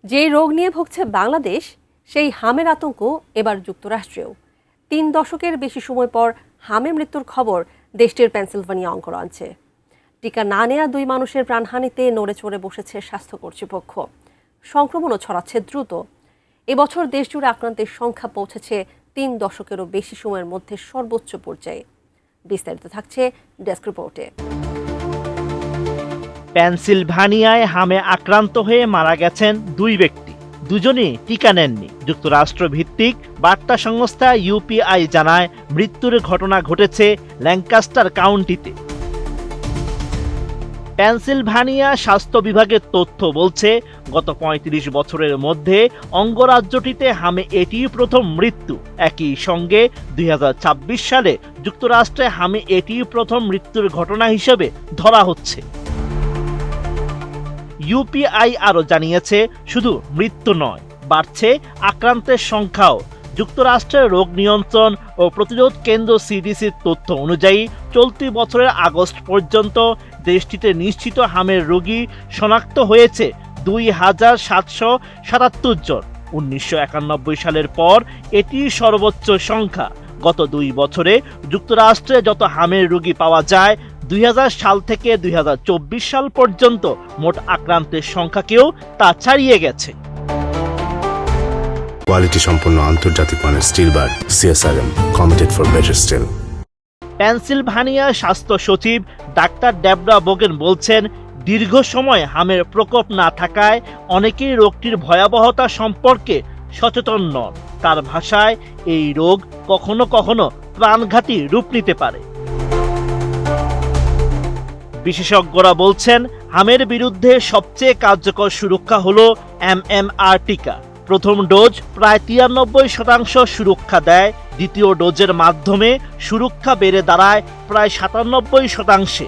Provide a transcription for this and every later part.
যেই রোগ নিয়ে ভুগছে বাংলাদেশ, সেই হামের আতঙ্ক এবার যুক্তরাষ্ট্রেও। ৩ দশকের বেশি সময় পর হামে মৃত্যুর খবর দেশটির পেনসিলভানিয়া অঙ্গরাজ্যে। টিকা না নেয়া 2 মানুষের প্রাণহানিতে নড়ে চড়ে বসেছে স্বাস্থ্য কর্তৃপক্ষ। সংক্রমণও ছড়াচ্ছে দ্রুত। এবছর দেশজুড়ে আক্রান্তের সংখ্যা পৌঁছেছে 3 দশকেরও বেশি সময়ের মধ্যে সর্বোচ্চ পর্যায়ে। বিস্তারিত থাকছে ডেস্ক রিপোর্টে। পেনসিলভানিয়ায় হামে আক্রান্ত হয়ে মারা গেছেন 2 ব্যক্তি। দুজনই টিকা নেননি। যুক্তরাষ্ট্র ভিত্তিক বার্তা সংস্থা ইউপিআই জানায়, মৃত্যুর ঘটনা ঘটেছে ল্যাঙ্কাস্টার কাউন্টিতে। পেনসিলভানিয়া স্বাস্থ্য বিভাগের তথ্য বলছে, গত 35 বছরের মধ্যে অঙ্গরাজ্যটিতে হামে এটিই প্রথম মৃত্যু। একই সঙ্গে 2026 সালে যুক্তরাষ্ট্রে হামে এটিই প্রথম মৃত্যুর ঘটনা হিসেবে ধরা হচ্ছে। ইউপিআই আরও জানিয়েছে, শুধু মৃত্যু নয়, বাড়ছে আক্রান্তের সংখ্যাও। যুক্তরাষ্ট্রের রোগ নিয়ন্ত্রণ ও প্রতিরোধ কেন্দ্র সিডিসির তথ্য অনুযায়ী চলতি বছরের আগস্ট পর্যন্ত দেশটিতে নিশ্চিত হামের রোগী শনাক্ত হয়েছে 2777 জন। 1991 সালের পর এটি সর্বোচ্চ সংখ্যা। গত 2 বছরে যুক্তরাষ্ট্রে যত হামের রোগী পাওয়া যায়, 2000 সাল থেকে 2024 সাল পর্যন্ত মোট আক্রান্তের সংখ্যাকেও তা ছাড়িয়ে গেছে। কোয়ালিটি সম্পন্ন আন্তর্জাতিক মানের still bar CSRM, committed for better still. Pennsylvania স্বাস্থ্য সচিব ডাক্তার ডেবরা বোগেন বলছেন, দীর্ঘ সময় হামের প্রকোপ না থাকায় অনেকেই রোগটির ভয়াবহতা সম্পর্কে সচেতন নন। তার ভাষায়, এই রোগ কখনো কখনো প্রাণঘাতী রূপ নিতে পারে। বিশেষজ্ঞরা বলছেন, হামের বিরুদ্ধে সবচেয়ে কার্যকর সুরক্ষা হলো MMR টিকা। প্রথম ডোজ প্রায় 93% সুরক্ষা দেয়। দ্বিতীয় ডোজের মাধ্যমে সুরক্ষা বেড়ে দাঁড়ায় প্রায় 97%।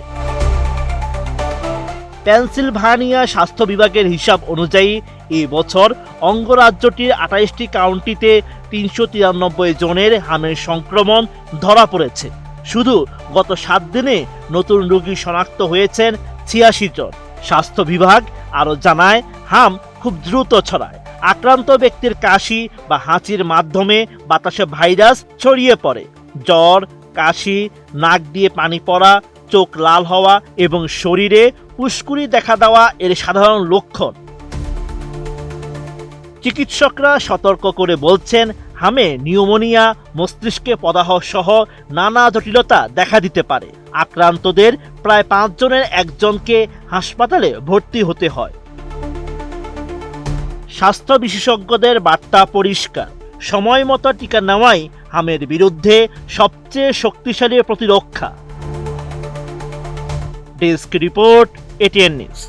পেনসিলভানিয়া স্বাস্থ্য বিভাগের হিসাব অনুযায়ী এই বছর অঙ্গরাজ্যটির 28টি কাউন্টিতে 393 জনের হামের সংক্রমণ ধরা পড়েছে। শুধু গত 7 দিনে নতুন রোগী শনাক্ত হয়েছেন 86 জন। স্বাস্থ্য বিভাগ আরও জানায়, হাম খুব দ্রুত ছড়ায়। আক্রান্ত ব্যক্তির কাশি বা হাঁচির মাধ্যমে বাতাসে ভাইরাস ছড়িয়ে পড়ে। জ্বর, কাশি, নাক দিয়ে পানি পড়া, চোখ লাল হওয়া এবং শরীরে ফুসকুড়ি দেখা দেওয়া এর সাধারণ লক্ষণ। চিকিৎসকরা সতর্ক করে বলছেন, হামে নিউমোনিয়া, মস্তিষ্কে প্রদাহ সহ নানা জটিলতা দেখা দিতে পারে। আক্রান্তদের প্রায় 5 জনের 1 জনকে হাসপাতালে ভর্তি হতে হয়। স্বাস্থ্য বিশেষজ্ঞদের বার্তা পরিষ্কার, সময় মতো টিকা নেওয়াই হামের বিরুদ্ধে সবচেয়ে শক্তিশালী প্রতিরক্ষা। Desk report, ATN news.